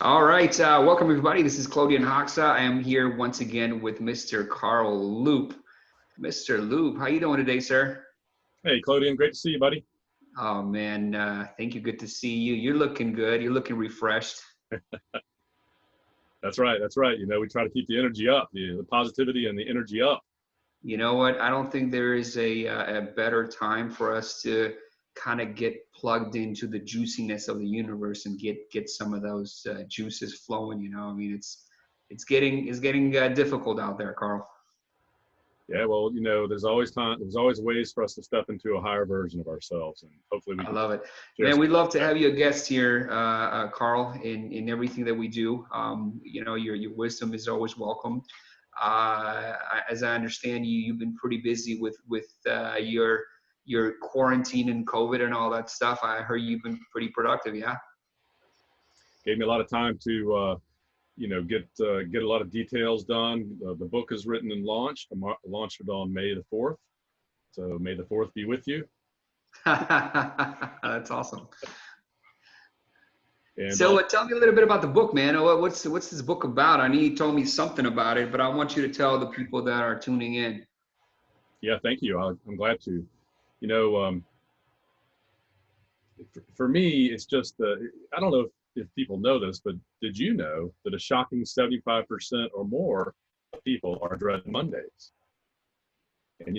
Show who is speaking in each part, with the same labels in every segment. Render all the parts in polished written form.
Speaker 1: All right, welcome everybody. This is Claudian Hoxa. I am here once again with Mr. Carl Loop. Mr. Loop, how you doing today, sir?
Speaker 2: Hey, Claudian, great to see you, buddy.
Speaker 1: Oh man, thank you. Good to see you. You're looking good. You're looking refreshed.
Speaker 2: That's right. That's right. We try to keep the energy up, the positivity and the energy up.
Speaker 1: You know what? I don't think there is a better time for us to kind of get plugged into the juiciness of the universe and get some of those juices flowing. I mean, it's getting difficult out there, Carl.
Speaker 2: Yeah, well, there's always time. There's always ways for us to step into a higher version of ourselves, and hopefully we
Speaker 1: I
Speaker 2: can
Speaker 1: love it,
Speaker 2: share
Speaker 1: man.
Speaker 2: some
Speaker 1: We'd
Speaker 2: of
Speaker 1: love to
Speaker 2: that.
Speaker 1: have you a guest here, Carl, in everything that we do. Your wisdom is always welcome. As I understand you, you've been pretty busy with your quarantine and COVID and all that stuff. I heard you've been pretty productive, yeah.
Speaker 2: Gave me a lot of time to, get a lot of details done. The book is written and launched. I launched it on May the 4th. So May the 4th be with you.
Speaker 1: That's awesome.
Speaker 2: And
Speaker 1: So tell me a little bit about the book, man. What's this book about? I know you told me something about it, but I want you to tell the people that are tuning in.
Speaker 2: yeah, thank you. I'm glad to. You know, for me, it's just, I don't know if people know this, but did you know that a shocking 75% or more of people are dreading Mondays? And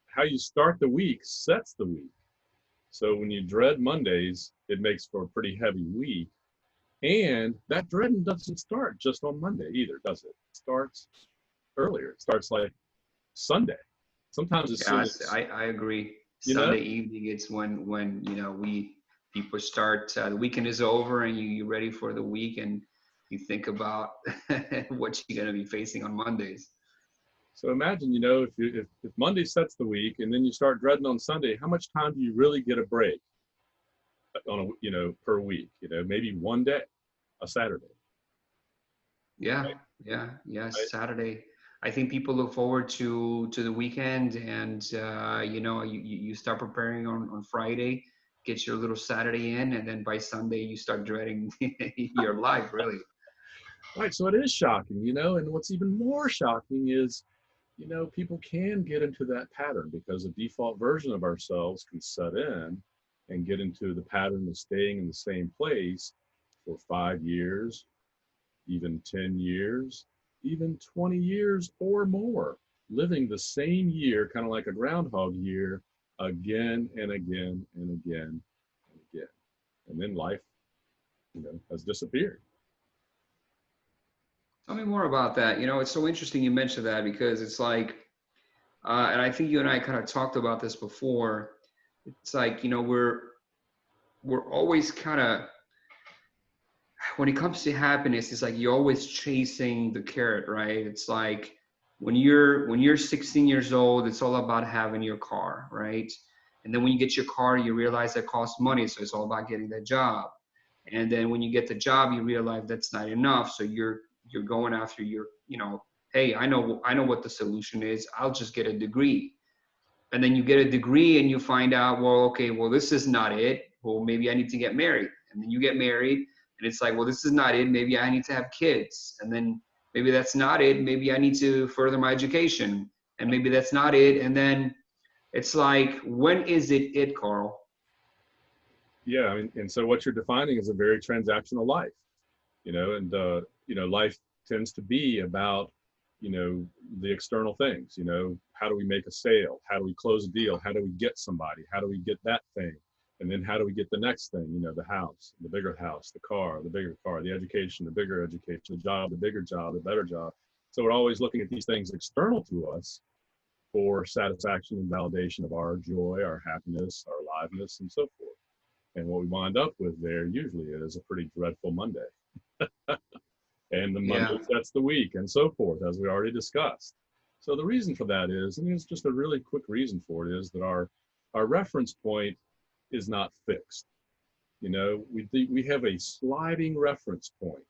Speaker 2: how you start the week sets the week. So when you dread Mondays, it makes for a pretty heavy week. And that dreading doesn't start just on Monday either, does it? It starts earlier. It starts like Sunday. Sometimes as soon
Speaker 1: Yes,
Speaker 2: as,
Speaker 1: I agree.
Speaker 2: you know,
Speaker 1: Sunday evening, it's when we people start. The weekend is over, and you're ready for the week, and you think about what you're gonna be facing on Mondays.
Speaker 2: so imagine, if Monday sets the week and then you start dreading on Sunday, how much time do you really get a break on per week? Maybe one day, a Saturday.
Speaker 1: Yeah,
Speaker 2: Right?
Speaker 1: yeah.
Speaker 2: Right?
Speaker 1: Saturday. I think people look forward to the weekend, and you start preparing on Friday, get your little Saturday in, and then by Sunday you start dreading your life, really.
Speaker 2: Right. So it is shocking, and what's even more shocking is, people can get into that pattern because a default version of ourselves can set in and get into the pattern of staying in the same place for 5 years, even 10 years, even 20 years or more, living the same year, kind of like a groundhog year, again and again and again and again. And then life, has disappeared.
Speaker 1: Tell me more about that. It's so interesting you mentioned that because it's like, and I think you and I kind of talked about this before. It's like, we're always kind of, when it comes to happiness, it's like you're always chasing the carrot, right? It's like when you're 16 years old, it's all about having your car, right? And then when you get your car, you realize that costs money, so it's all about getting that job. And then when you get the job, you realize that's not enough, so you're going after hey, I know what the solution is. I'll just get a degree. And then you get a degree and you find out, well, okay, well, this is not it. Well, maybe I need to get married. And then you get married and it's like, well, this is not it. Maybe I need to have kids. And then maybe that's not it. Maybe I need to further my education. And maybe that's not it. And then it's like, when is it, Carl?
Speaker 2: Yeah, I mean, and so what you're defining is a very transactional life, and life tends to be about, the external things. How do we make a sale? How do we close a deal? How do we get somebody? How do we get that thing? And then how do we get the next thing? The house, the bigger house, the car, the bigger car, the education, the bigger education, the job, the bigger job, the better job. So we're always looking at these things external to us for satisfaction and validation of our joy, our happiness, our aliveness, and so forth. And what we wind up with there usually is a pretty dreadful Monday. And the
Speaker 1: Yeah.
Speaker 2: Monday sets the week and so forth, as we already discussed. So the reason for that is, and it's just a really quick reason for it, is that our reference point is not fixed. We have a sliding reference point,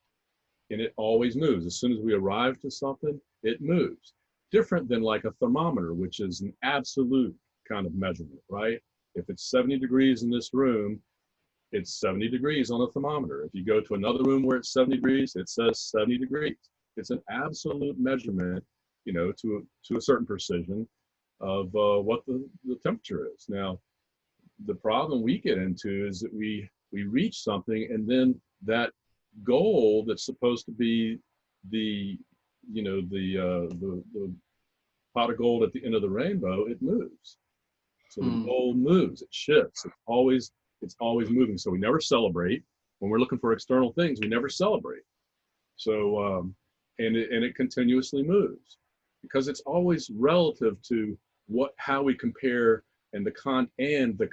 Speaker 2: and it always moves. As soon as we arrive to something, it moves. Different than like a thermometer, which is an absolute kind of measurement, right? If it's 70 degrees in this room, it's 70 degrees on the thermometer. If you go to another room where it's 70 degrees, it says 70 degrees. It's an absolute measurement, to a certain precision of what the temperature is. Now, the problem we get into is that we reach something, and then that goal that's supposed to be the the pot of gold at the end of the rainbow, it moves. So the goal moves, it shifts. It's always moving. So we never celebrate when we're looking for external things. We never celebrate. So and it continuously moves because it's always relative to how we compare and the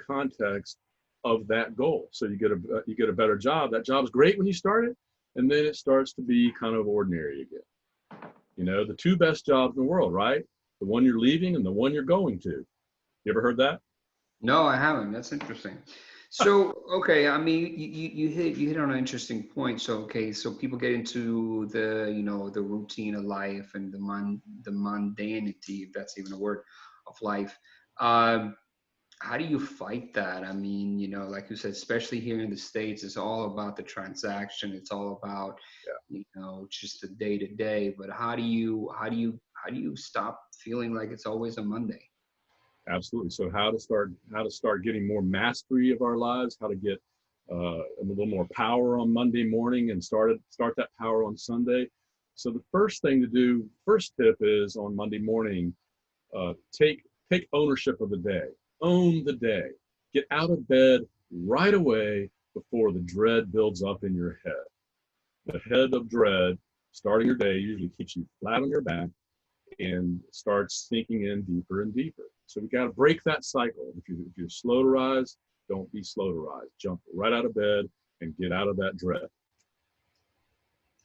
Speaker 2: context of that goal. So you get a better job. That job's great when you start it, and then it starts to be kind of ordinary again. The two best jobs in the world, right? The one you're leaving and the one you're going to. You ever heard that?
Speaker 1: No, I haven't. That's interesting. So, okay, I mean, you hit on an interesting point. So, okay, so people get into the routine of life and the mundanity, if that's even a word, of life. Um, how do you fight that? I mean, like you said, especially here in the States, it's all about the transaction. It's all about, just the day to day. But how do you stop feeling like it's always a Monday?
Speaker 2: Absolutely. So how to start getting more mastery of our lives, how to get a little more power on Monday morning and start that power on Sunday. So the first tip is on Monday morning, take ownership of the day. Own the day. Get out of bed right away before the dread builds up in your head. The head of dread, starting your day, usually keeps you flat on your back and starts sinking in deeper and deeper. So we got to break that cycle. If you're slow to rise, don't be slow to rise. Jump right out of bed and get out of that dread.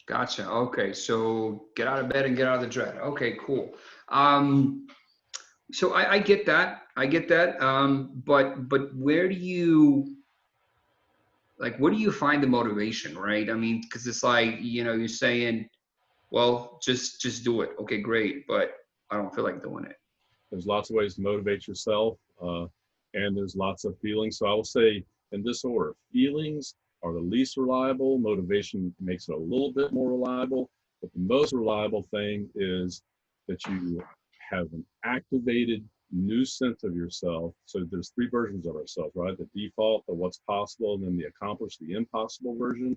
Speaker 1: Gotcha. Okay, so get out of bed and get out of the dread. Okay, cool. Um, so I get that. I get that. But where do you find the motivation, right? I mean, because it's like, you're saying, well, just do it. Okay, great, but I don't feel like doing it.
Speaker 2: There's lots of ways to motivate yourself, and there's lots of feelings. So I will say in this order: feelings are the least reliable. Motivation makes it a little bit more reliable, but the most reliable thing is that you have an activated new sense of yourself. So there's three versions of ourselves, right? The default, the what's possible, and then the accomplished, the impossible version.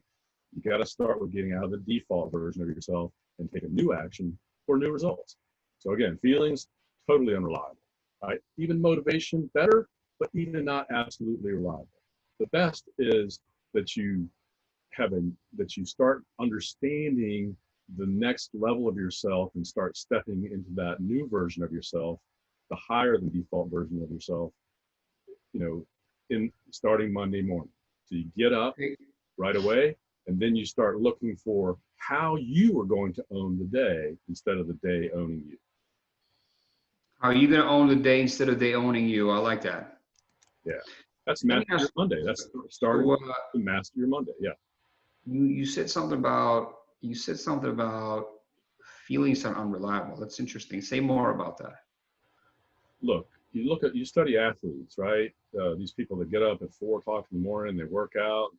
Speaker 2: You got to start with getting out of the default version of yourself and take a new action for new results. So again, feelings, totally unreliable, right? Even motivation, better, but even not absolutely reliable. The best is that you that you start understanding the next level of yourself and start stepping into that new version of yourself, the higher than default version of yourself, in starting Monday morning. So you get up right away, and then you start looking for how you are going to own the day instead of the day owning you.
Speaker 1: Are you going to own the day instead of they owning you? I like that.
Speaker 2: Yeah, that's
Speaker 1: Let me
Speaker 2: Master Your
Speaker 1: ask.
Speaker 2: Monday. That's starting
Speaker 1: So,
Speaker 2: to Master Your Monday. Yeah.
Speaker 1: you said something about feelings are unreliable. That's interesting. Say more about that.
Speaker 2: You study athletes, right? These people that get up at 4 o'clock in the morning, they work out,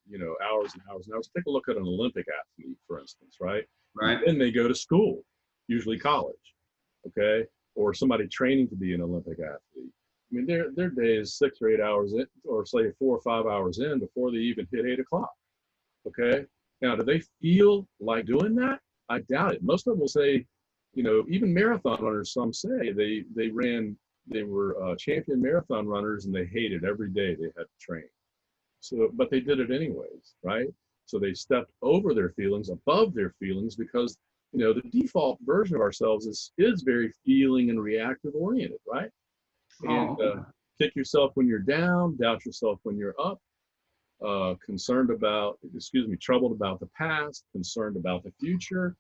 Speaker 2: hours and hours and hours. Take a look at an Olympic athlete, for instance, right? And
Speaker 1: Right?
Speaker 2: then they go to school, usually college, okay? Or somebody training to be an Olympic athlete. I mean, their day is 6 or 8 hours in, or say 4 or 5 hours in before they even hit 8 o'clock. Okay. Now, do they feel like doing that? I doubt it. Most of them will say, even marathon runners, some say they were champion marathon runners and they hated every day they had to train. So, but they did it anyways, right? So they stepped over their feelings, above their feelings, because the default version of ourselves is very feeling and reactive oriented, right? And
Speaker 1: Oh, okay.
Speaker 2: kick yourself when you're down, doubt yourself when you're up, troubled about the past, concerned about the future.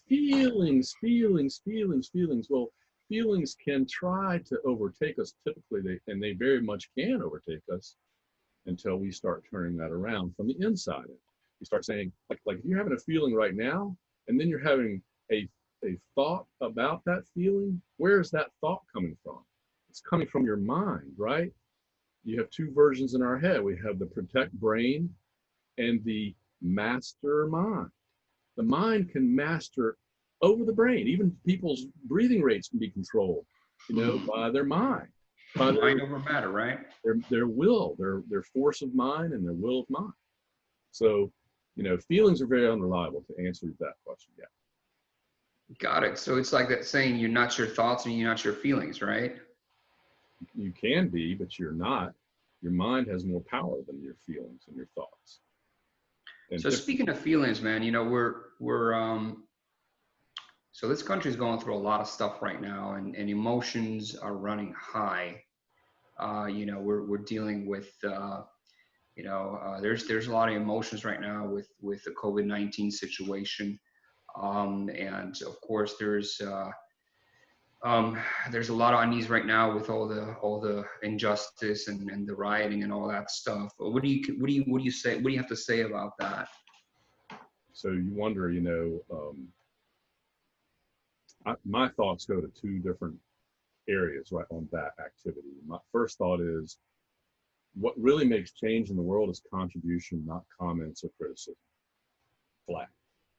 Speaker 2: Feelings, feelings, feelings, feelings. Well, feelings can try to overtake us. Typically, they very much can overtake us until we start turning that around from the inside. You start saying, like if you're having a feeling right now, and then you're having a thought about that feeling, where is that thought coming from? It's coming from your mind, right? you have two versions in our head. We have the protect brain and the master mind. The mind can master over the brain. Even people's breathing rates can be controlled, by their mind, by
Speaker 1: Mind over matter, right?
Speaker 2: their will, their force of mind and their will of mind. So, feelings are very unreliable to answer that question. Yeah.
Speaker 1: Got it. So it's like that saying, you're not your thoughts and you're not your feelings, right?
Speaker 2: You can be, but you're not. Your mind has more power than your feelings and your thoughts. And
Speaker 1: So speaking of feelings, man, so this country is going through a lot of stuff right now, and emotions are running high. We're dealing with there's a lot of emotions right now with the COVID-19 situation, and of course there's a lot of unease right now with all the injustice and the rioting and all that stuff. What do you say? What do you have to say about that?
Speaker 2: so you wonder, my thoughts go to two different areas right on that activity. My first thought is, what really makes change in the world is contribution, not comments or criticism. Flat,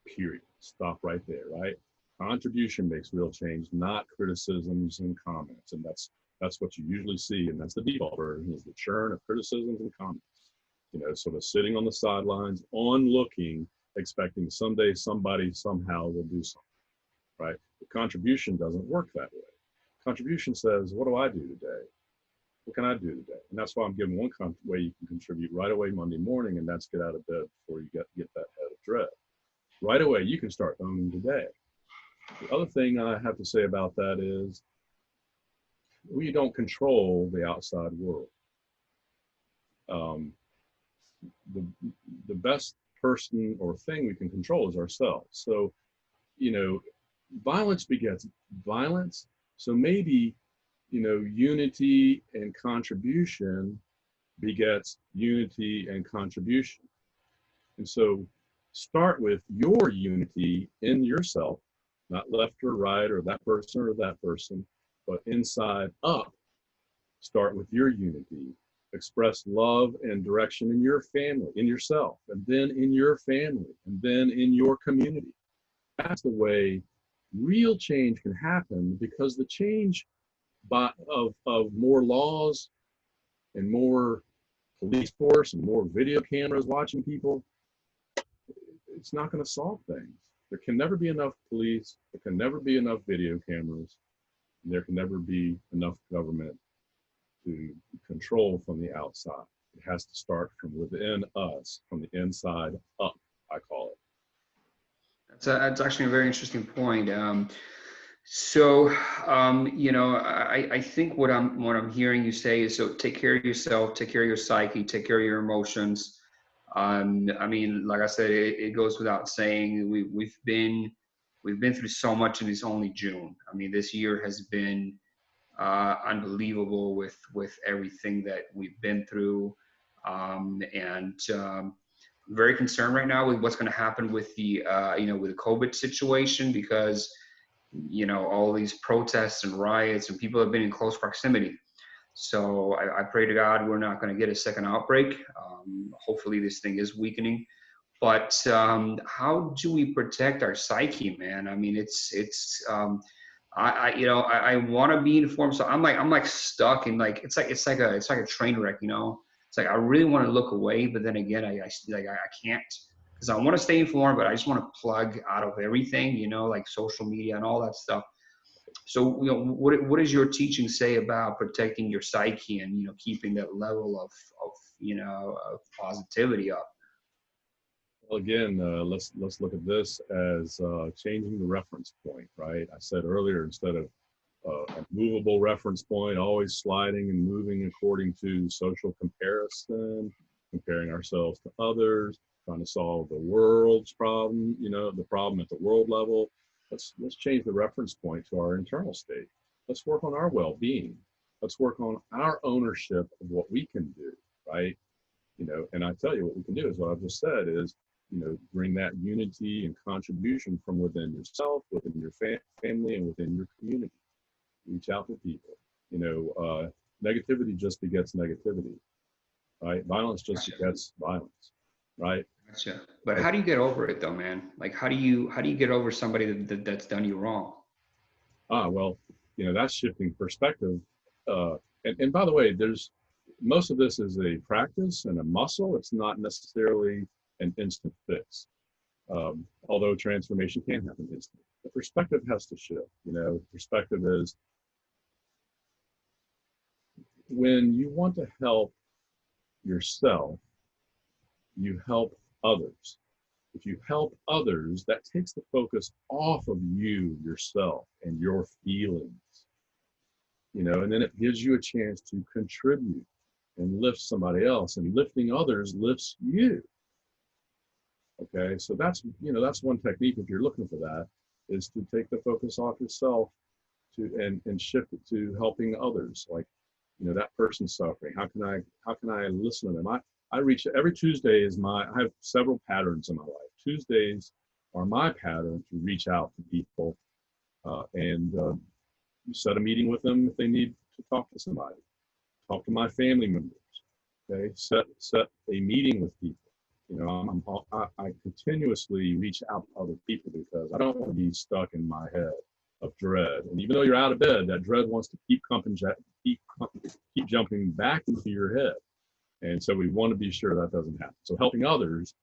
Speaker 2: period. Stop right there, right? Contribution makes real change, not criticisms and comments. And that's what you usually see, and that's the default version, is the churn of criticisms and comments. Sort of sitting on the sidelines, onlooking, expecting someday somebody somehow will do something, right? But contribution doesn't work that way. Contribution says, what do I do today? What can I do today? And that's why I'm giving one way you can contribute right away Monday morning, and that's get out of bed before you get that head of dread. Right away, you can start owning today. The other thing I have to say about that is, we don't control the outside world. The best person or thing we can control is ourselves. So, violence begets violence. So maybe, unity and contribution begets unity and contribution. And so start with your unity in yourself, not left or right or that person, but inside up. Start with your unity. Express love and direction in your family, in yourself, and then in your family, and then in your community. That's the way real change can happen, because the change of more laws and more police force and more video cameras watching people, it's not going to solve things. There can never be enough police. There can never be enough video cameras. And there can never be enough government to control from the outside. It has to start from within us, from the inside up, I call it.
Speaker 1: That's actually a very interesting point. I think what I'm hearing you say is, so take care of yourself, take care of your psyche, take care of your emotions. Like I said, it goes without saying, we've been through so much, and it's only June. This year has been unbelievable with everything that we've been through, and very concerned right now with what's going to happen with the with the COVID situation, because all these protests and riots, and people have been in close proximity. So I pray to God we're not going to get a second outbreak. Hopefully this thing is weakening. But how do we protect our psyche, man? I want to be informed. So I'm like stuck in it's like a train wreck. It's like I really want to look away, but then again I can't, because I want to stay informed, but I just want to plug out of everything, like social media and all that stuff. So, what does your teaching say about protecting your psyche and, keeping that level of positivity up?
Speaker 2: Well, again, let's look at this as changing the reference point, right? I said earlier, instead of a movable reference point, always sliding and moving according to social comparison, comparing ourselves to others, trying to solve the world's problem, the problem at the world level. Let's change the reference point to our internal state. Let's work on our well-being. Let's work on our ownership of what we can do, right? And I tell you, what we can do is what I've just said is, bring that unity and contribution from within yourself, within your family, and within your community. Reach out to people. Negativity just begets negativity, right? Violence just
Speaker 1: Gotcha.
Speaker 2: begets violence, right?
Speaker 1: Gotcha. But
Speaker 2: Like,
Speaker 1: how do you get over it though, man? Like, how do you get over somebody that's done you wrong?
Speaker 2: well, that's shifting perspective. And by the way, there's most of this is a practice and a muscle. It's not necessarily an instant fix. Although transformation can happen instantly. The perspective has to shift. Perspective is when you want to help yourself, you help others. If you help others, that takes the focus off of you, yourself, and your feelings, and then it gives you a chance to contribute and lift somebody else, and lifting others lifts you. Okay, so that's one technique if you're looking for that, is to take the focus off yourself and shift it to helping others. Like, that person's suffering. How can I listen to them? I reach every Tuesday I have several patterns in my life. Tuesdays are my pattern to reach out to people and set a meeting with them if they need to talk to somebody. Talk to my family members. Okay, set a meeting with people. I continuously reach out to other people because I don't want to be stuck in my head of dread. And even though you're out of bed, that dread wants to keep jumping back into your head. And so we want to be sure that doesn't happen. So helping others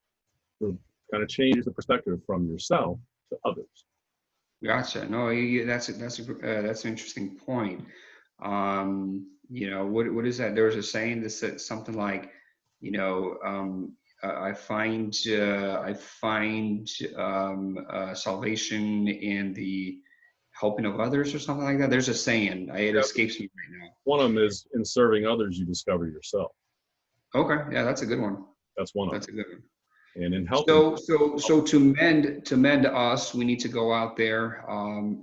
Speaker 2: kind of changes the perspective from yourself to others.
Speaker 1: Gotcha. No, that's an interesting point. What is that? There was a saying that said something like, I find salvation in the helping of others, or something like that. There's a saying. It escapes me right now.
Speaker 2: One of them is, in serving others, you discover yourself.
Speaker 1: Okay, yeah, that's a good one.
Speaker 2: That's one of them.
Speaker 1: That's a good one.
Speaker 2: And in helping.
Speaker 1: So to mend us, we need to go out there,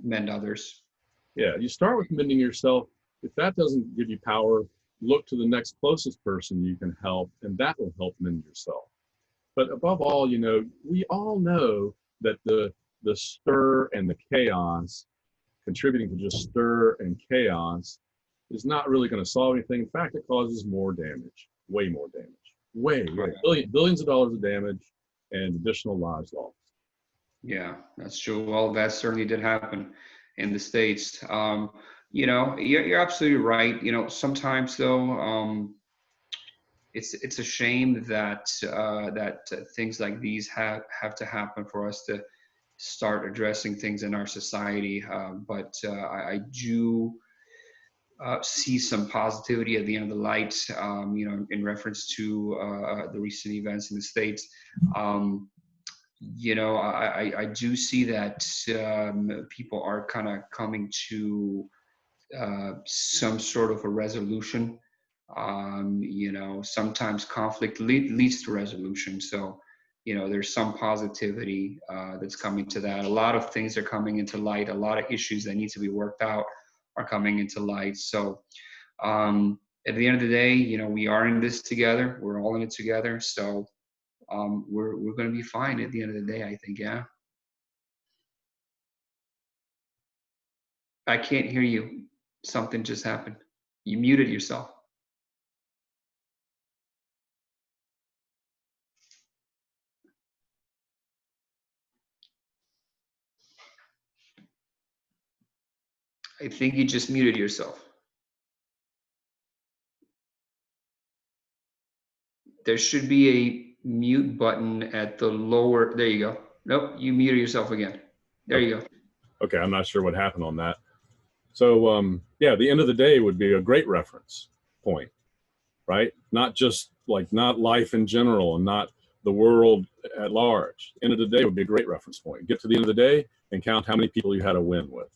Speaker 1: mend others.
Speaker 2: Yeah, you start with mending yourself. If that doesn't give you power, look to the next closest person you can help, and that will help mend yourself. But above all, we all know that the stir and the chaos, contributing to just stir and chaos, is not really going to solve anything. In fact, it causes more damage, way more damage. Billions of dollars of damage and additional lives lost.
Speaker 1: Yeah, that's true. Well, that certainly did happen in the States. You're absolutely right. Sometimes though, it's a shame that things like these have to happen for us to start addressing things in our society. But I do see some positivity at the end of the light, in reference to the recent events in the States. I do see that people are kind of coming to some sort of a resolution. Sometimes conflict leads to resolution. So, there's some positivity that's coming to that. A lot of things are coming into light. A lot of issues that need to be worked out are coming into light. So at the end of the day, we are in this together. We're all in it together. So we're going to be fine at the end of the day, I think. Yeah. I can't hear you. Something just happened. You muted yourself. I think you just muted yourself. There should be a mute button at the lower. There you go. Nope, you muted yourself again. There you go.
Speaker 2: Okay, I'm not sure what happened on that. So the end of the day would be a great reference point, right? Not just not life in general and not the world at large. End of the day would be a great reference point. Get to the end of the day and count how many people you had a win with.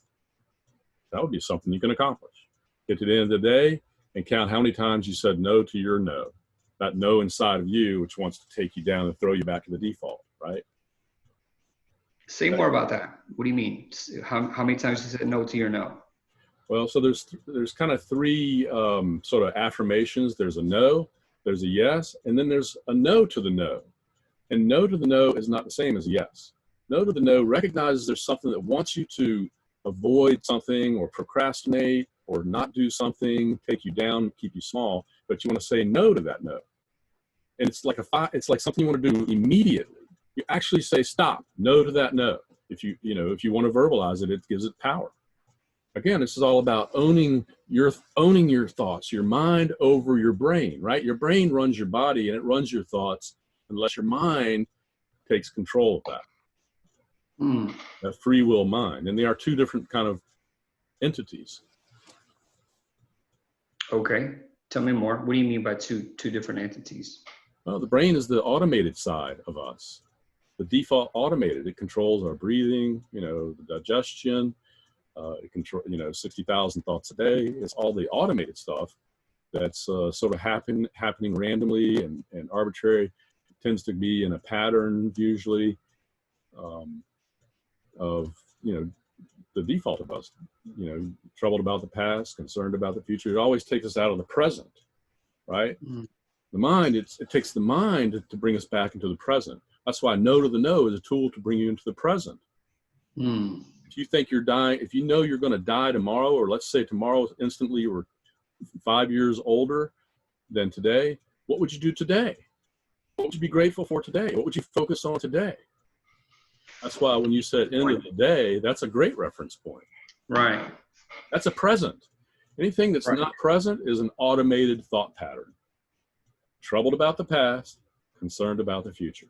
Speaker 2: That would be something you can accomplish. Get to the end of the day and count how many times you said no to your no. That no inside of you, which wants to take you down and throw you back to the default, right?
Speaker 1: Say more about that. What do you mean? How many times you said no to your no?
Speaker 2: Well, so there's kind of three sort of affirmations. There's a no, there's a yes, and then there's a no to the no. And no to the no is not the same as yes. No to the no recognizes there's something that wants you to avoid something or procrastinate or not do something, take you down, keep you small, but you want to say no to that no. And it's like it's like something you want to do immediately. You actually say stop, no to that no. If you if you want to verbalize it, it gives it power. Again, this is all about owning your thoughts, your mind over your brain, right? Your brain runs your body and it runs your thoughts unless your mind takes control of that. That free will mind. And they are two different kind of entities.
Speaker 1: Okay. Tell me more. What do you mean by two different entities?
Speaker 2: Well, the brain is the automated side of us. The default automated. It controls our breathing, the digestion. It control, 60,000 thoughts a day. It's all the automated stuff that's sort of happening randomly and arbitrary. It tends to be in a pattern usually of, the default of us, troubled about the past, concerned about the future. It always takes us out of the present, right? The mind, it takes the mind to bring us back into the present. That's why no to the no is a tool to bring you into the present. If you think you're dying, if you know you're going to die tomorrow, or let's say tomorrow instantly you were 5 years older than today, what would you do today? What would you be grateful for today? What would you focus on today? That's why when you said end of the day, that's a great reference point.
Speaker 1: Right.
Speaker 2: That's a present. Anything that's not present is an automated thought pattern. Troubled about the past, concerned about the future.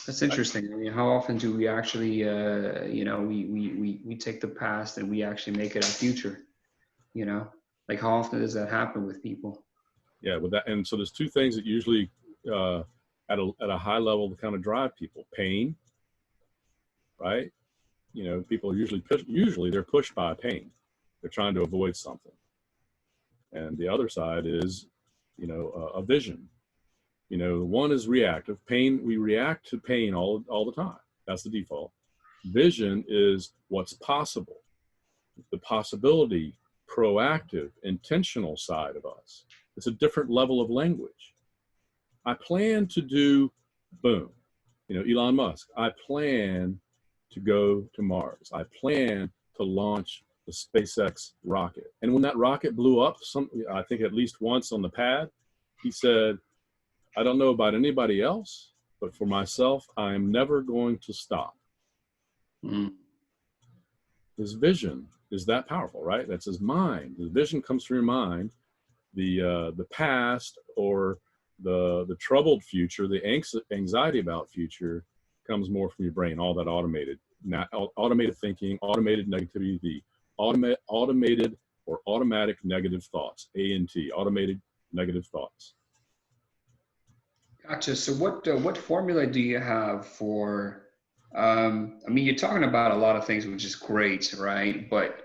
Speaker 1: That's interesting. I mean, how often do we actually, we take the past and we actually make it our future? Like how often does that happen with people?
Speaker 2: Yeah, with that, and so there's two things that usually at a high level to kind of drive people: pain, right? People are usually they're pushed by pain. They're trying to avoid something, and the other side is, a vision. One is reactive. Pain, we react to pain all the time. That's the default. Vision is what's possible. The possibility, proactive, intentional side of us. It's a different level of language. I plan to do, boom. Elon Musk, I plan to go to Mars. I plan to launch the SpaceX rocket. And when that rocket blew up, I think at least once on the pad, he said, I don't know about anybody else, but for myself, I am never going to stop. His vision is that powerful, right? That's his mind. The vision comes from your mind. The past or the troubled future, the anxiety about future comes more from your brain. All that automated thinking, automated negativity, the automated or automatic negative thoughts, ANT, automated negative thoughts.
Speaker 1: Gotcha. So what formula do you have for, you're talking about a lot of things, which is great, right? But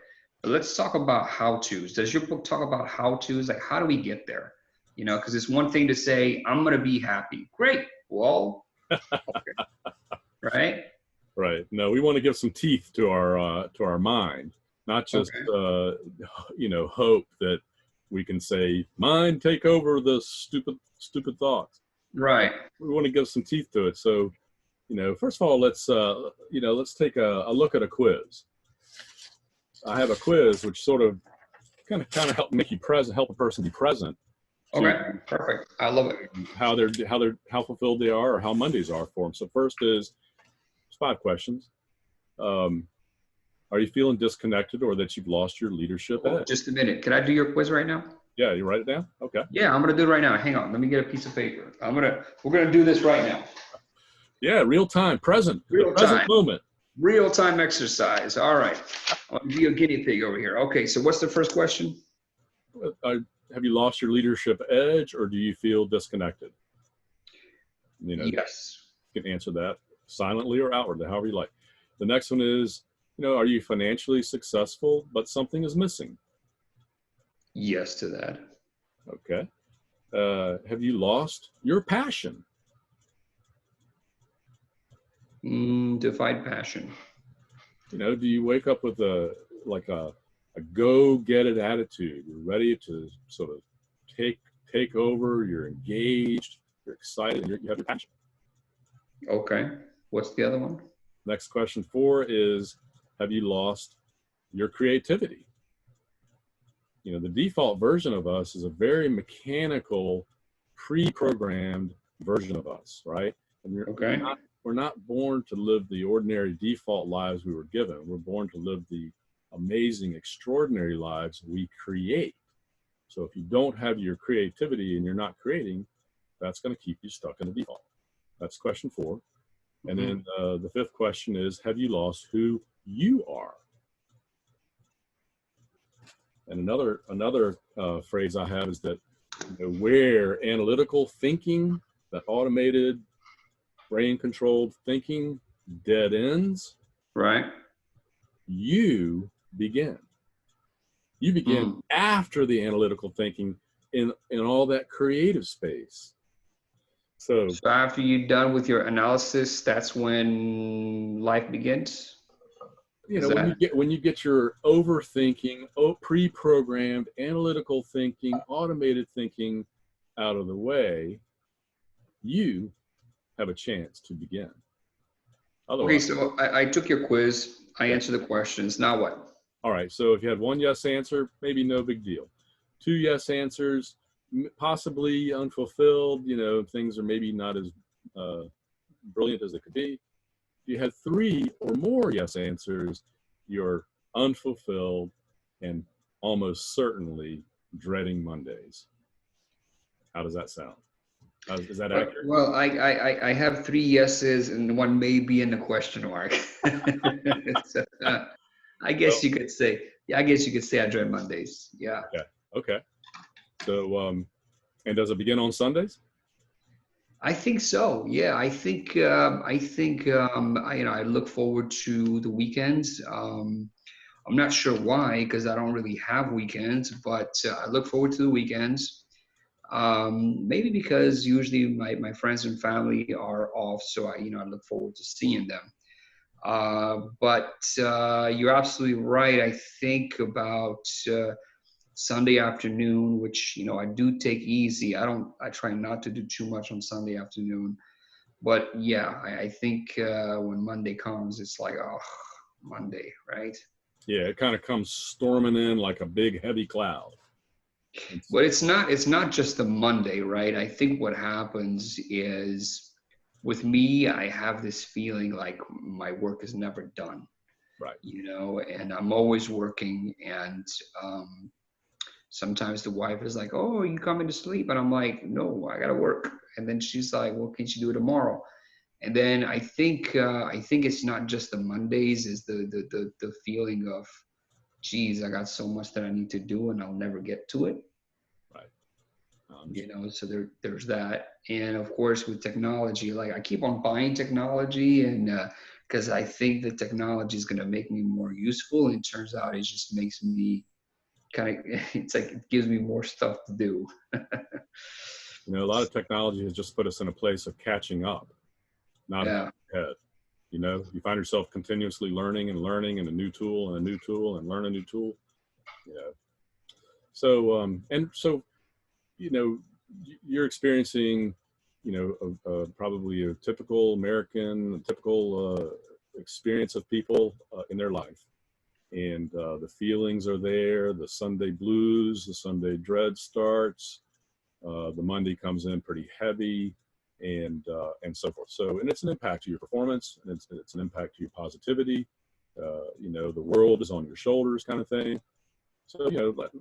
Speaker 1: let's talk about how-tos. Does your book talk about how-tos? Like, how do we get there? Because it's one thing to say, I'm going to be happy. Great. Well, okay. Right?
Speaker 2: Right. No, we want to give some teeth to our mind, not just, hope that we can say, mind, take over the stupid thoughts.
Speaker 1: Right.
Speaker 2: We want to give some teeth to it. So, first of all, let's take a look at a quiz. I have a quiz which sort of kind of help make you present, help a person be present.
Speaker 1: Okay, perfect. I love it.
Speaker 2: How fulfilled they are, or how Mondays are for them. So first is 5 questions. Are you feeling disconnected or that you've lost your leadership edge?
Speaker 1: Just a minute. Can I do your quiz right now?
Speaker 2: Yeah, you write it down? Okay.
Speaker 1: Yeah, I'm gonna do it right now. Hang on. Let me get a piece of paper. We're gonna do this right now.
Speaker 2: Yeah, real time, present moment.
Speaker 1: Real time exercise. All right. I'll be a guinea pig over here. Okay, so what's the first question?
Speaker 2: Have you lost your leadership edge or do you feel disconnected?
Speaker 1: Yes.
Speaker 2: You can answer that silently or outwardly, however you like. The next one is, are you financially successful, but something is missing?
Speaker 1: Yes to that.
Speaker 2: Okay. Have you lost your passion?
Speaker 1: Define passion.
Speaker 2: Do you wake up with a go get it attitude? You're ready to sort of take over. You're engaged. You're excited. You have your passion.
Speaker 1: Okay. What's the other one?
Speaker 2: Next question 4 is, have you lost your creativity. You know, the default version of us is a very mechanical, pre-programmed version of us, right? And
Speaker 1: Okay.
Speaker 2: we're not born to live the ordinary default lives we were given. We're born to live the amazing, extraordinary lives we create. So if you don't have your creativity and you're not creating, that's going to keep you stuck in the default. That's question 4. And then the 5th question is, have you lost who you are? And another phrase I have is that, you know, where analytical thinking, that automated brain-controlled thinking dead ends,
Speaker 1: Right.
Speaker 2: you begin. You begin after the analytical thinking in all that creative space. So
Speaker 1: After you're done with your analysis, that's when life begins.
Speaker 2: you know, when you get your overthinking, pre-programmed analytical thinking, automated thinking out of the way, you have a chance to begin.
Speaker 1: Okay,
Speaker 2: Otherwise,
Speaker 1: so I took your quiz. I answered the questions. Now what?
Speaker 2: all right. So if you had 1 yes answer, maybe no big deal. 2 yes answers, possibly unfulfilled. You know, things are maybe not as brilliant as they could be. If you had 3 or more yes answers, you're unfulfilled and almost certainly dreading Mondays. How does that sound? Is that accurate?
Speaker 1: Well, I have 3 yeses and 1 maybe in the question mark. So, I guess you could say, I dread Mondays. Yeah.
Speaker 2: Yeah. Okay. So, and does it begin on Sundays?
Speaker 1: I think so. Yeah, I think I look forward to the weekends. I'm not sure why, because I don't really have weekends, but I look forward to the weekends. Maybe because usually my friends and family are off, so I look forward to seeing them. But you're absolutely right. I think about Sunday afternoon, which I do take easy. I try not to do too much on Sunday afternoon. But yeah, I think when Monday comes, it's like, oh, Monday, right?
Speaker 2: Yeah, it kind of comes storming in like a big heavy cloud.
Speaker 1: But it's not just the Monday, right? I think what happens is with me, I have this feeling like my work is never done.
Speaker 2: Right.
Speaker 1: And I'm always working, and sometimes the wife is like, "Oh, you coming to sleep?" And I'm like, "No, I gotta work." And then she's like, "Well, can't you do it tomorrow?" And then I think it's not just the Mondays, is the feeling of, geez, I got so much that I need to do and I'll never get to it.
Speaker 2: Right.
Speaker 1: So there's that. And of course with technology, like I keep on buying technology, and because I think the technology is going to make me more useful. And it turns out it just makes me it's like it gives me more stuff to do.
Speaker 2: A lot of technology has just put us in a place of catching up, not ahead. You find yourself continuously learning and a new tool and a new tool and learn a new tool. So you're experiencing, probably a typical American, experience of people in their life. And the feelings are there, the Sunday blues, the Sunday dread starts, the Monday comes in pretty heavy, and so forth. So, and it's an impact to your performance, and it's an impact to your positivity. The world is on your shoulders, kind of thing. So,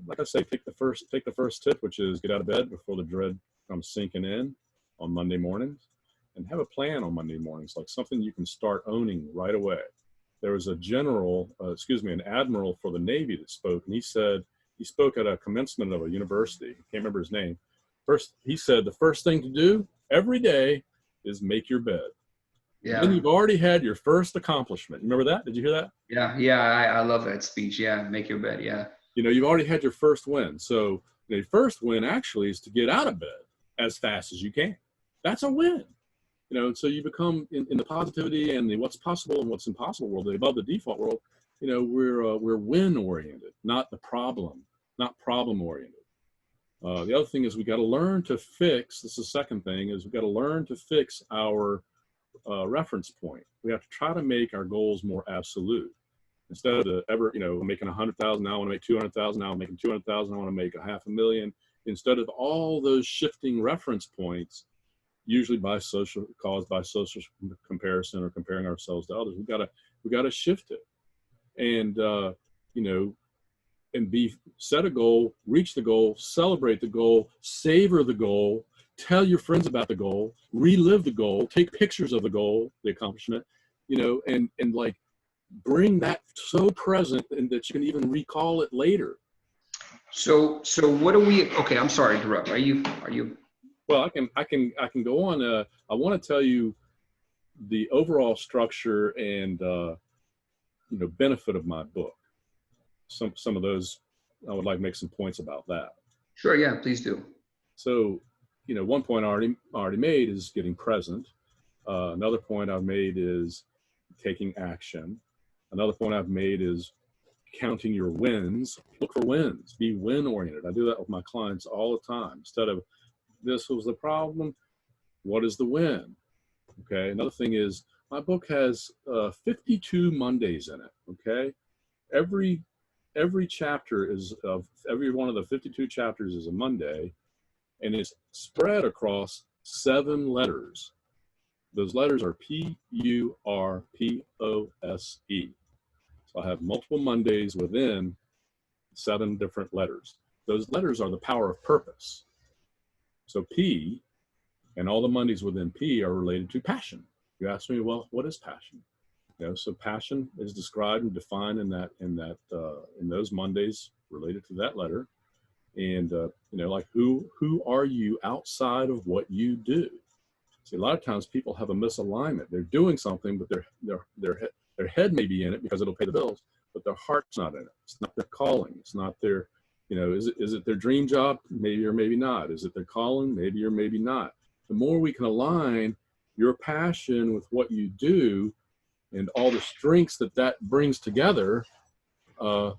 Speaker 2: like I say, take the first tip, which is get out of bed before the dread comes sinking in on Monday mornings, and have a plan on Monday mornings, like something you can start owning right away. There was an admiral for the Navy that spoke, and he spoke at a commencement of a university. I can't remember his name. He said, the first thing to do every day is make your bed. Yeah. Then you've already had your first accomplishment. Remember that? Did you hear that?
Speaker 1: Yeah. I love that speech. Yeah. Make your bed. Yeah.
Speaker 2: You've already had your first win. So the first win actually is to get out of bed as fast as you can. That's a win. So you become in the positivity and the what's possible and what's impossible world, above the default world. We're win oriented, not problem oriented. The other thing is we got to learn to fix. This is the second thing, is we got to learn to fix our reference point. We have to try to make our goals more absolute. Instead of the ever, I'm making 100,000 now, I want to make 200,000 now, I'm making 200,000, I want to make a 500,000. Instead of all those shifting reference points, usually caused by social comparison or comparing ourselves to others, we gotta shift it, and and set a goal, reach the goal, celebrate the goal, savor the goal, tell your friends about the goal, relive the goal, take pictures of the goal, the accomplishment, and like bring that so present and that you can even recall it later.
Speaker 1: So what do we? Okay, I'm sorry to interrupt. Are you?
Speaker 2: Well, I can go on. I want to tell you the overall structure and benefit of my book. Some of those, I would like to make some points about that.
Speaker 1: Sure, yeah, please do.
Speaker 2: So, one point I already made is getting present. Another point I've made is taking action. Another point I've made is counting your wins. Look for wins. Be win-oriented. I do that with my clients all the time. Instead of, this was the problem, what is the win? Okay, another thing is, my book has 52 Mondays in it, okay? Every chapter every one of the 52 chapters is a Monday, and it's spread across 7 letters. Those letters are P-U-R-P-O-S-E. So I have multiple Mondays within 7 different letters. Those letters are the power of purpose. So P, and all the Mondays within P are related to passion. You ask me, well, what is passion? So passion is described and defined in those Mondays related to that letter. And like who are you outside of what you do? See, a lot of times people have a misalignment. They're doing something, but their head may be in it because it'll pay the bills, but their heart's not in it. It's not their calling. It's not their, is it their dream job? Maybe or maybe not. Is it their calling? Maybe or maybe not. The more we can align your passion with what you do and all the strengths that brings together, it's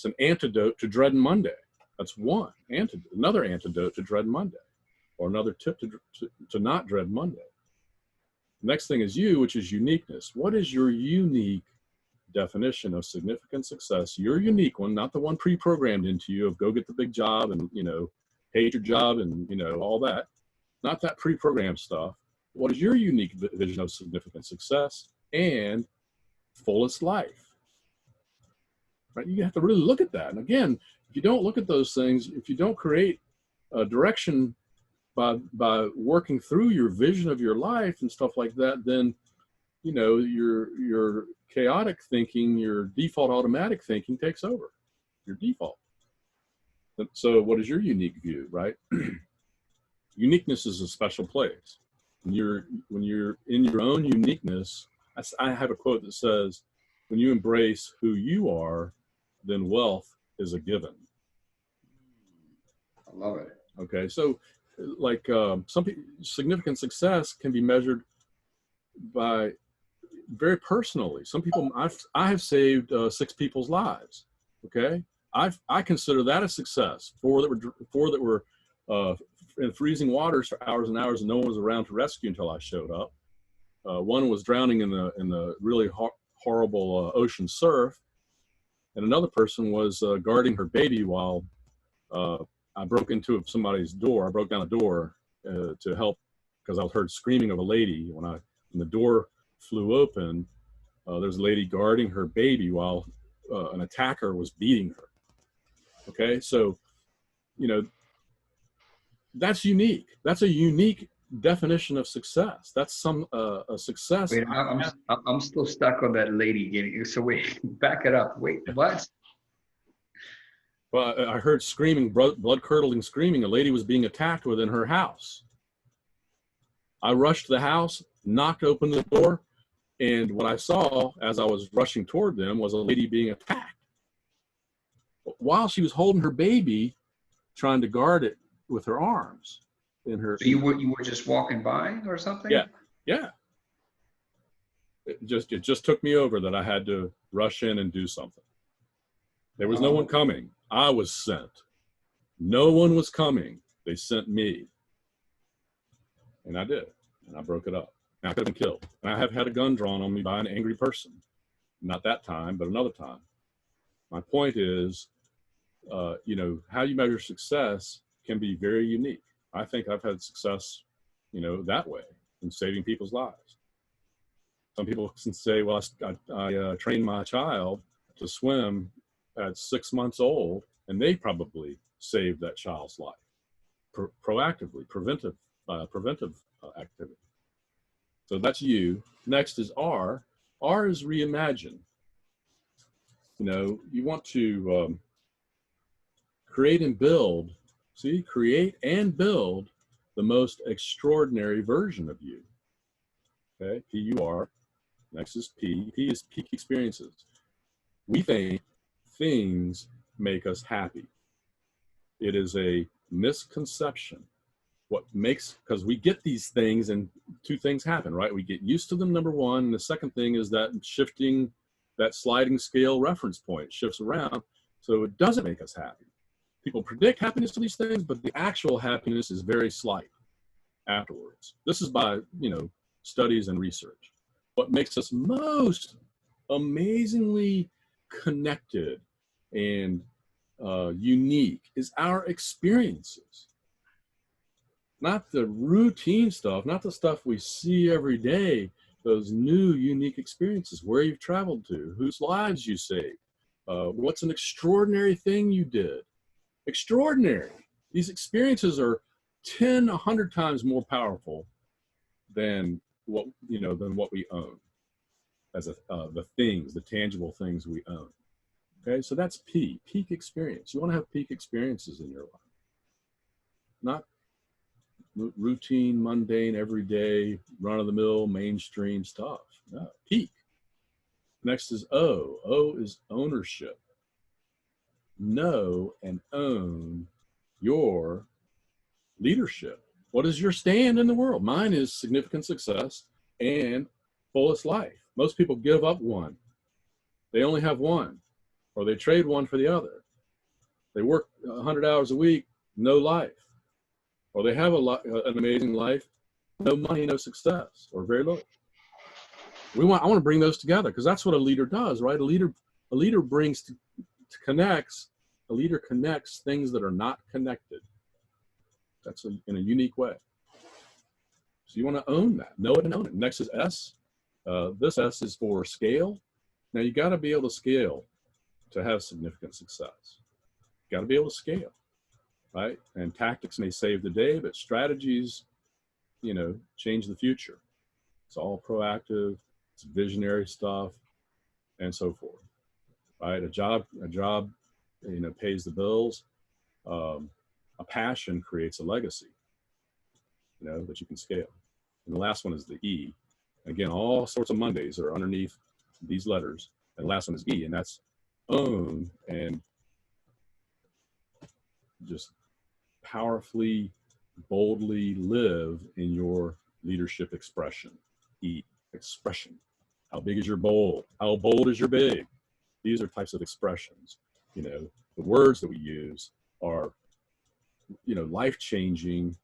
Speaker 2: an antidote to dreading Monday. That's one antidote. Another antidote to dread Monday, or another tip to not dread Monday. The next thing is you, which is uniqueness. What is your unique definition of significant success? Your unique one, not the one pre-programmed into you of go get the big job and, hate your job and, all that. Not that pre-programmed stuff. What is your unique vision of significant success and fullest life? Right? You have to really look at that. And again, if you don't look at those things, if you don't create a direction by working through your vision of your life and stuff like that, then your chaotic thinking, your default automatic thinking takes over. Your default. So what is your unique view, right? Uniqueness is a special place. When you're in your own uniqueness, I have a quote that says, when you embrace who you are, then wealth is a given.
Speaker 1: I love it.
Speaker 2: Okay, so like significant success can be measured by very personally. Some people, I have saved 6 people's lives. Okay, I consider that a success. 4 that were in freezing waters for hours and hours, and no one was around to rescue until I showed up. One was drowning in the really horrible ocean surf, and another person was guarding her baby while I broke into somebody's door. I broke down a door to help because I heard screaming of a lady. When the door flew open, there's a lady guarding her baby while an attacker was beating her. Okay, so that's unique. That's a unique definition of success. That's a success.
Speaker 1: Wait, I'm still stuck on that lady getting. So wait, back it up. Wait, what?
Speaker 2: Well, I heard screaming, blood-curdling screaming. A lady was being attacked within her house. I rushed to the house, knocked open the door, and what I saw as I was rushing toward them was a lady being attacked. While she was holding her baby, trying to guard it with her arms. So
Speaker 1: you were just walking by or something?
Speaker 2: Yeah. It just took me over that I had to rush in and do something. There was no one coming. I was sent. No one was coming. They sent me. And I did. And I broke it up. Now, I could have been killed. And I have had a gun drawn on me by an angry person. Not that time, but another time. My point is, you know, how you measure success can be very unique. I think I've had success, you know, that way in saving people's lives. Some people can say, well, I trained my child to swim at 6 months old, and they probably saved that child's life. Proactively, preventive activity. So that's you. Next is R. R is reimagine. You know, you want to create and build. See, create and build the most extraordinary version of you. Okay, P-U-R. Next is P. P is peak experiences. We think things make us happy. It is a misconception. What makes, because we get these things and two things happen, right? We get used to them, number one. And the second thing is that shifting, that sliding scale reference point shifts around. So it doesn't make us happy. People predict happiness to these things, but the actual happiness is very slight afterwards. This is by, you know, studies and research. What makes us most amazingly connected and unique is our experiences. Not the routine stuff, not the stuff we see every day, those new unique experiences, where you've traveled to, whose lives you saved, what's an extraordinary thing you did. Extraordinary. These experiences are 10, 100 times more powerful than what, you know, than what we own as the things, the tangible things we own. Okay, so that's P, peak experience. You want to have peak experiences in your life, not routine, mundane, everyday, run-of-the-mill, mainstream stuff. No, peak. Next is O. O is ownership. Know and own your leadership. What is your stand in the world? Mine is significant success and fullest life. Most people give up one. They only have one, or they trade one for the other. They work 100 hours a week, no life. Or they have an amazing life, no money, no success, or very little. I want to bring those together, because that's what a leader does, right? A leader brings connects. A leader connects things that are not connected. That's in a unique way. So you want to own that, know it and own it. Next is S. This S is for scale. Now you got to be able to scale to have significant success. You got to be able to scale. Right? And tactics may save the day, but strategies, you know, change the future. It's all proactive, it's visionary stuff, and so forth. Right? A job, you know, pays the bills. A passion creates a legacy, you know, that you can scale. And the last one is the E. Again, all sorts of Mondays are underneath these letters. And the last one is E, and that's own and just powerfully, boldly live in your leadership expression. E, expression. How big is your bold? How bold is your big? These are types of expressions. You know, the words that we use are, you know, life-changing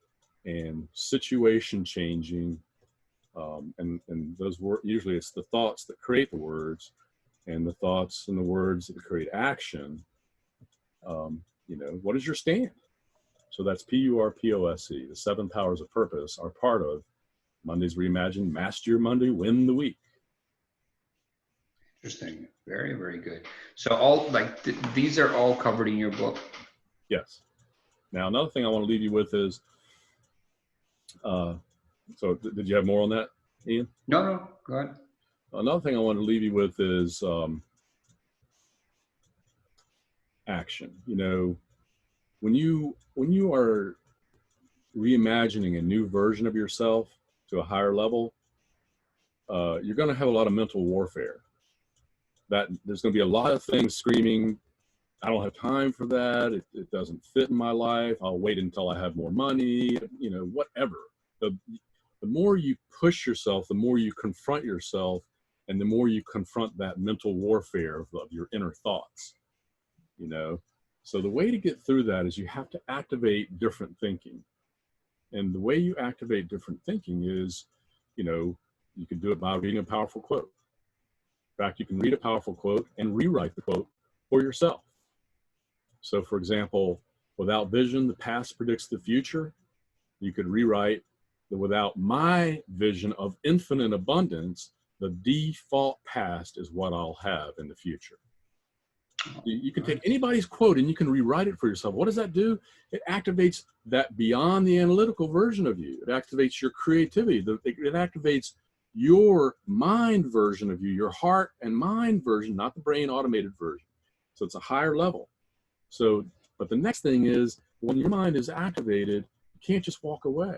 Speaker 2: and situation-changing. And those words, usually it's the thoughts that create the words, and the thoughts and the words that create action. You know, what is your stand? So that's P-U-R-P-O-S-E. The 7 powers of purpose are part of Monday's Reimagined. Master your Monday, win the week.
Speaker 1: Interesting. Very, very good. So all these are all covered in your book.
Speaker 2: Yes. Now, another thing I want to leave you with is, so did you have more on that, Ian?
Speaker 1: No, go ahead.
Speaker 2: Another thing I want to leave you with is action. You know, when you are reimagining a new version of yourself to a higher level, you're going to have a lot of mental warfare. That there's going to be a lot of things screaming, I don't have time for that. It doesn't fit in my life. I'll wait until I have more money, you know, whatever. The more you push yourself, the more you confront yourself, and the more you confront that mental warfare of your inner thoughts, you know. So the way to get through that is you have to activate different thinking. And the way you activate different thinking is, you know, You can do it by reading a powerful quote. In fact, you can read a powerful quote and rewrite the quote for yourself. So for example, without vision, the past predicts the future. You could rewrite that without my vision of infinite abundance, the default past is what I'll have in the future. You can take anybody's quote and you can rewrite it for yourself. What does that do? It activates that beyond the analytical version of you. It activates your creativity. It activates your mind version of you, your heart and mind version, not the brain automated version. So it's a higher level. So, but the next thing is when your mind is activated, you can't just walk away.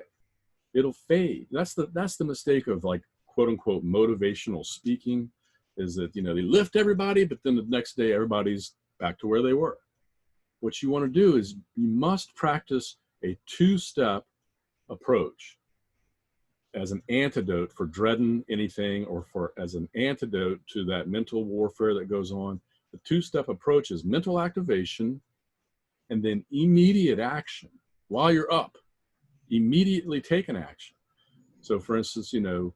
Speaker 2: It'll fade. That's the mistake of like quote unquote motivational speaking, is that, you know, they lift everybody, but then the next day everybody's back to where they were. What you want to do is you must practice a two-step approach as an antidote for dreading anything, or for as an antidote to that mental warfare that goes on. The two-step approach is mental activation and then immediate action. While you're up, immediately take an action. So for instance, you know,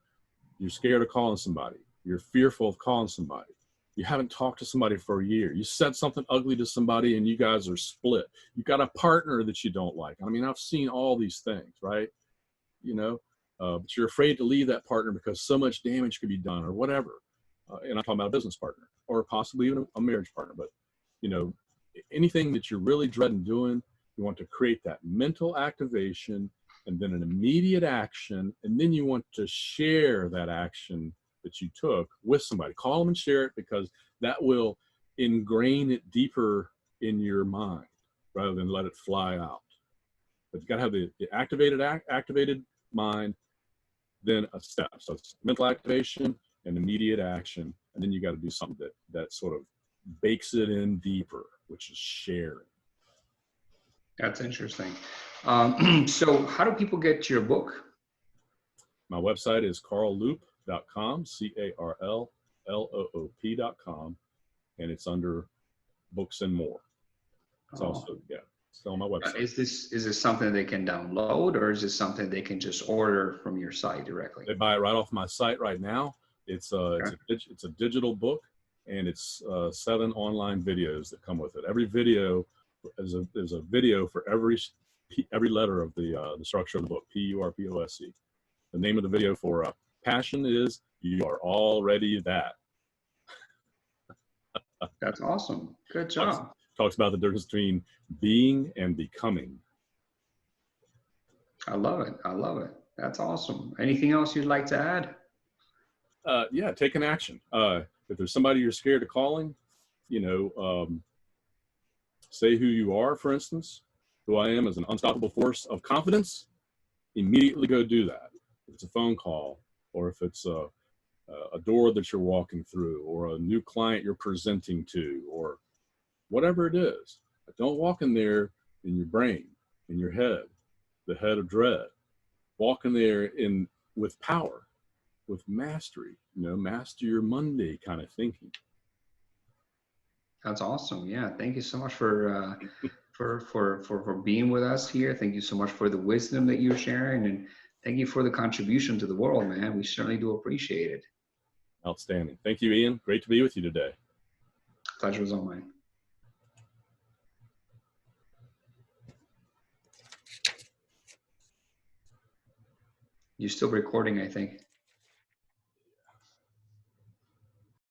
Speaker 2: you're scared of calling somebody. You're fearful of calling somebody. You haven't talked to somebody for a year. You said something ugly to somebody and you guys are split. You got a partner that you don't like. I mean, I've seen all these things, right? You know, but you're afraid to leave that partner because so much damage could be done or whatever. And I'm talking about a business partner or possibly even a marriage partner. But, you know, anything that you're really dreading doing, you want to create that mental activation and then an immediate action. And then you want to share that action that you took with somebody. Call them and share it, because that will ingrain it deeper in your mind rather than let it fly out. But you got to have the activated mind, then a step. So it's mental activation and immediate action. And then you got to do something that sort of bakes it in deeper, which is sharing.
Speaker 1: That's interesting. So how do people get your book?
Speaker 2: My website is carlloop.com, CarlLoop.com, and it's under books and more. It's also, yeah, it's on my website.
Speaker 1: Is this something they can download, or is this something they can just order from your site directly?
Speaker 2: They buy it right off my site right now. It's it's a digital book, and it's 7 online videos that come with it. Every video is a video for every letter of the structure of the book, PURPOSE. The name of the video for passion is "You Are Already That."
Speaker 1: That's awesome. Good job.
Speaker 2: Talks about the difference between being and becoming.
Speaker 1: I love it. I love it. That's awesome. Anything else you'd like to add?
Speaker 2: Yeah, take an action. If there's somebody you're scared of calling, you know, say who you are, for instance. Who I am as an unstoppable force of confidence. Immediately go do that. If it's a phone call, or if it's a door that you're walking through, or a new client you're presenting to, or whatever it is. Don't walk in there in your brain, in your head, the head of dread. Walk in there with power, with mastery, you know, master your Monday kind of thinking.
Speaker 1: That's awesome. Yeah. Thank you so much for being with us here. Thank you so much for the wisdom that you're sharing, and thank you for the contribution to the world, man. We certainly do appreciate it.
Speaker 2: Outstanding. Thank you, Ian. Great to be with you today.
Speaker 1: Pleasure was all mine. You're still recording, I think.